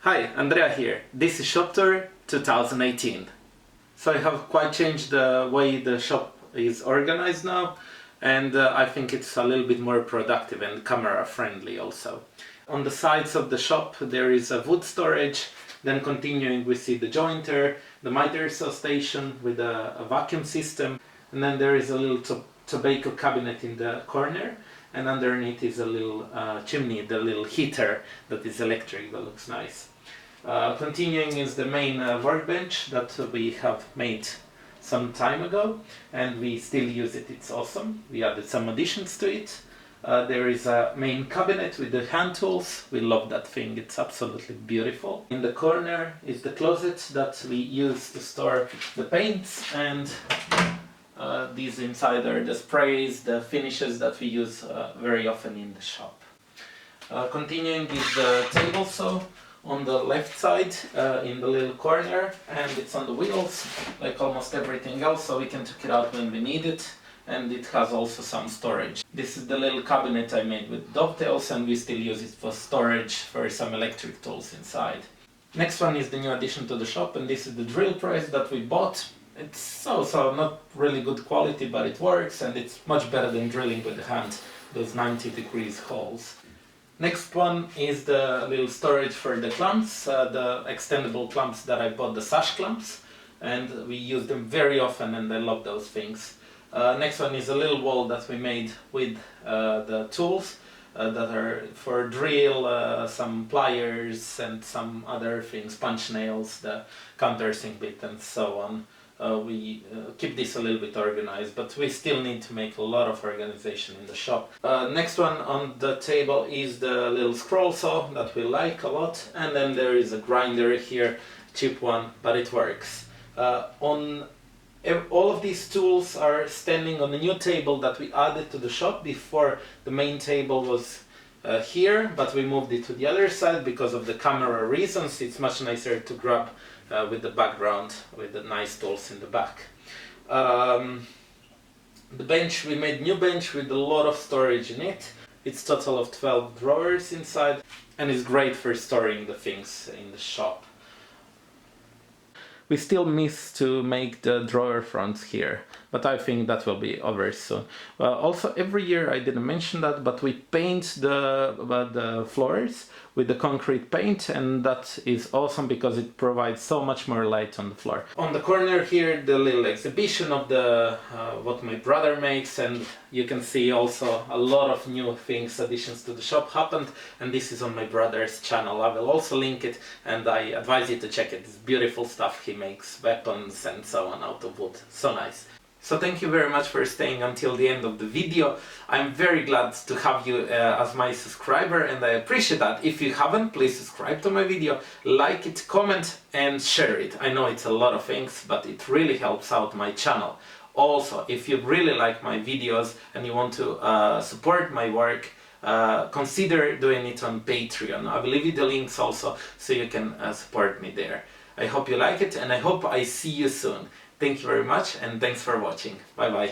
Hi, Andrea here. This is Shop Tour 2018. So I have quite changed the way the shop is organized now, and I think it's a little bit more productive and camera friendly also. On the sides of the shop there is a wood storage, then continuing we see the jointer, the miter saw station with a vacuum system, and then there is a little tobacco cabinet in the corner, and underneath is a little chimney, the little heater that is electric, that looks nice. Continuing is the main workbench that we have made some time ago, and we still use it. It's awesome. We added some additions to it. There is a main cabinet with the hand tools. We love that thing. It's absolutely beautiful. In the corner is the closet that we use to store the paints, and these inside are the sprays, the finishes that we use very often in the shop. Continuing is the table saw on the left side in the little corner, and it's on the wheels like almost everything else, so we can take it out when we need it, and it has also some storage. This is the little cabinet I made with dovetails, and we still use it for storage for some electric tools inside. Next one is the new addition to the shop, and this is the drill press that we bought. It's so not really good quality, but it works, and it's much better than drilling with the hand, those 90 degrees holes. Next one is the little storage for the clamps, the extendable clamps that I bought, the sash clamps, and we use them very often, and I love those things. Next one is a little wall that we made with the tools that are for drill, some pliers and some other things, punch nails, the countersink bit and so on. We keep this a little bit organized, but we still need to make a lot of organization in the shop. Next one on the table is the little scroll saw that we like a lot, and then there is a grinder here, cheap one, but it works. All of these tools are standing on a new table that we added to the shop. Before, the main table was here, but we moved it to the other side because of the camera reasons. It's much nicer to grab with the background, with the nice tools in the back. The bench, we made new bench with a lot of storage in it. It's total of 12 drawers inside, and it's great for storing the things in the shop. We still miss to make the drawer fronts here, but I think that will be over soon. Also, every year, I didn't mention that, but we paint the floors with the concrete paint, and that is awesome because it provides so much more light on the floor. On the corner here, the little exhibition of the what my brother makes, and you can see also a lot of new things, additions to the shop happened, and this is on my brother's channel. I will also link it, and I advise you to check it. It's beautiful stuff. He makes weapons and so on out of wood. So nice. So thank you very much for staying until the end of the video. I'm very glad to have you as my subscriber, and I appreciate that. If you haven't, please subscribe to my video, like it, comment and share it. I know it's a lot of things, but it really helps out my channel. Also, if you really like my videos and you want to support my work, consider doing it on Patreon. I will leave you the links also so you can support me there. I hope you like it, and I hope I see you soon. Thank you very much, and thanks for watching. Bye bye.